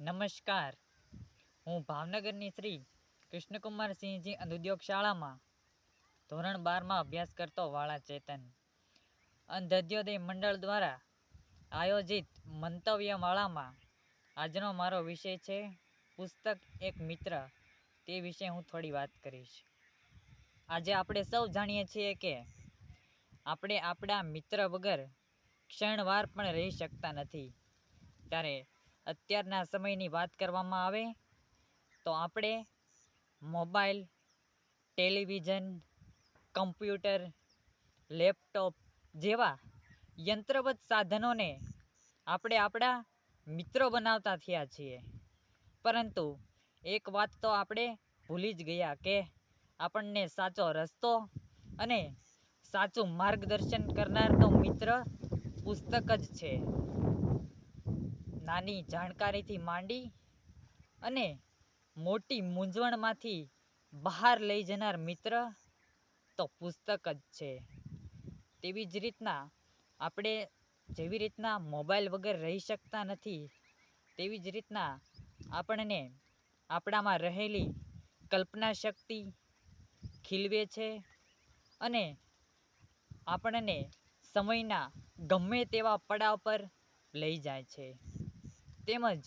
નમસ્કાર, હું ભાવનગરની શ્રી કૃષ્ણકુમારસિંહજી અંધોદ્યોગ શાળામાં ધોરણ 12માં અભ્યાસ કરતો વાળા ચેતન. અંત્યોદય મંડળ દ્વારા આયોજિત મંતવ્યમાળામાં આજનો મારો વિષય છે પુસ્તક એક મિત્ર. તે વિશે હું થોડી વાત કરીશ. આજે આપણે સૌ જાણીએ છીએ કે આપણે આપણા મિત્ર વગર ક્ષણવાર પણ રહી શકતા નથી. ત્યારે અત્યારના સમયની વાત કરવામાં આવે તો આપણે મોબાઈલ, ટેલિવિઝન, કમ્પ્યુટર, લેપટોપ જેવા યંત્રવત સાધનોને આપણે આપણા મિત્રો બનાવતા થયા છીએ. પરંતુ એક વાત તો આપણે ભૂલી જ ગયા કે આપણને સાચો રસ્તો અને સાચું માર્ગદર્શન કરનાર તો મિત્ર પુસ્તક જ છે. નાની જાણકારીથી માંડી અને મોટી મૂંઝવણમાંથી બહાર લઈ જનાર મિત્ર તો પુસ્તક જ છે. તેવી જ રીતના આપણે જેવી રીતના મોબાઈલ વગર રહી શકતા નથી, તેવી જ રીતના આપણને આપણામાં રહેલી કલ્પના શક્તિ ખીલવે છે અને આપણને સમયના ગમે તેવા પડાવ પર લઈ જાય છે. તેમજ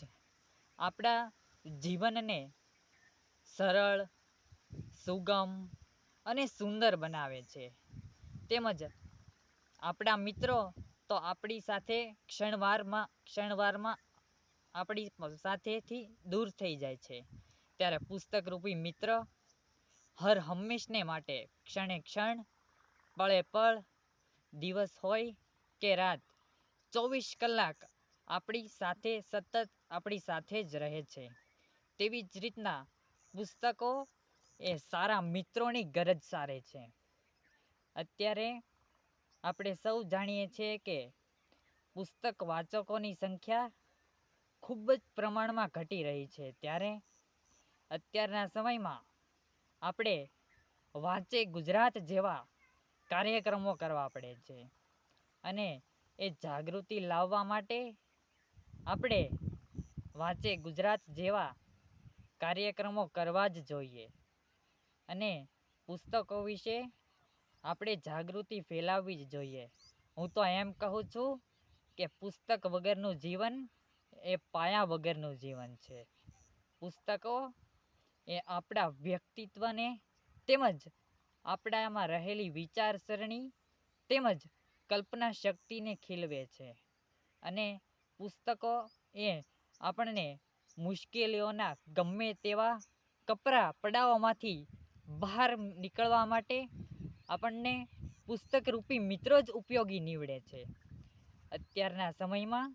આપણા જીવનને સરળ, સુગમ અને સુંદર બનાવે છે. તેમજ આપણા મિત્રો તો આપણી સાથે ક્ષણવારમાં આપણી સાથેથી દૂર થઈ જાય છે. ત્યારે પુસ્તક રૂપી મિત્ર હર હંમેશને માટે ક્ષણે ક્ષણ, પળે પળ, દિવસ હોય કે રાત 24 કલાક આપણી સાથે સતત આપણી સાથે જ રહે છે. તેવી જ રીતના પુસ્તકો એ સારા મિત્રોની ગરજ સારે છે. અત્યારે આપણે સૌ જાણીએ છીએ કે પુસ્તક વાચકોની સંખ્યા ખૂબ જ પ્રમાણમાં ઘટી રહી છે. ત્યારે અત્યારના સમયમાં આપણે વાંચે ગુજરાત જેવા કાર્યક્રમો કરવા પડે છે અને એ જાગૃતિ લાવવા માટે આપણે વાંચે ગુજરાત જેવા કાર્યક્રમો કરવા જ જોઈએ અને પુસ્તકો વિશે આપણે જાગૃતિ ફેલાવવી જ જોઈએ. હું તો એમ કહું છું કે પુસ્તક વગરનું જીવન એ પાયા વગરનું જીવન છે. પુસ્તકો એ આપણા વ્યક્તિત્વને તેમજ આપણામાં રહેલી વિચારસરણી તેમજ કલ્પના શક્તિને ખીલવે છે અને પુસ્તકો એ આપણને મુશ્કેલીઓના ગમે તેવા કપરા પડાવોમાંથી બહાર નીકળવા માટે આપણને પુસ્તક રૂપી મિત્રો જ ઉપયોગી નીવડે છે. અત્યારના સમયમાં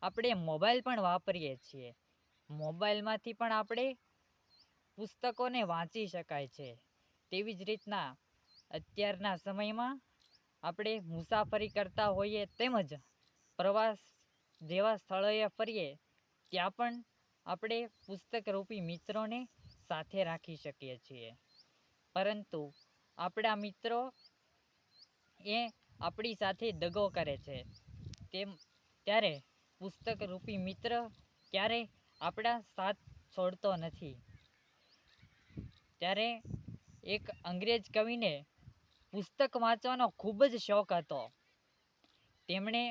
આપણે મોબાઈલ પણ વાપરીએ છીએ. મોબાઈલમાંથી પણ આપણે પુસ્તકોને વાંચી શકાય છે. તેવી જ રીતના અત્યારના સમયમાં આપણે મુસાફરી કરતા હોઈએ તેમજ પ્રવાસ જેવા સ્થળોએ ફરીએ ત્યાં પણ આપણે પુસ્તક રૂપી મિત્રોને સાથે રાખી શકીએ છીએ. પરંતુ આપણા મિત્રો એ આપણી સાથે દગો કરે છે. ત્યારે પુસ્તક રૂપી મિત્ર ક્યારેય આપણા સાથ છોડતો નથી. ત્યારે એક અંગ્રેજ કવિને પુસ્તક વાંચવાનો ખૂબ જ શોખ હતો. તેમણે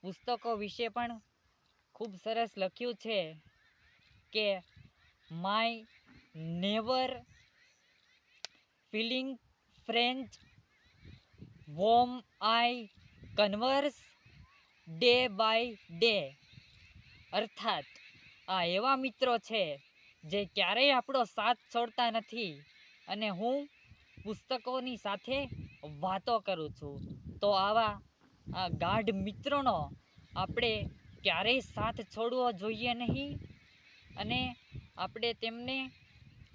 પુસ્તકો વિશે પણ ખૂબ સરસ લખ્યું છે કે my never failing friends whom I converse day by day. અર્થાત આ એવા મિત્રો છે જે ક્યારેય આપણો સાથ છોડતા નથી અને હું પુસ્તકોની સાથે વાતો કરું છું. તો આવા આ ગાઢ મિત્રોનો આપણે ક્યારેય સાથ છોડવો જોઈએ નહીં અને આપણે તેમને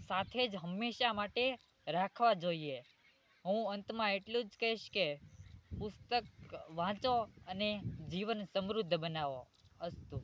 સાથે જ હંમેશા માટે રાખવા જોઈએ. હું અંતમાં એટલું જ કહીશ કે પુસ્તક વાંચો અને જીવન સમૃદ્ધ બનાવો. અસ્તુ.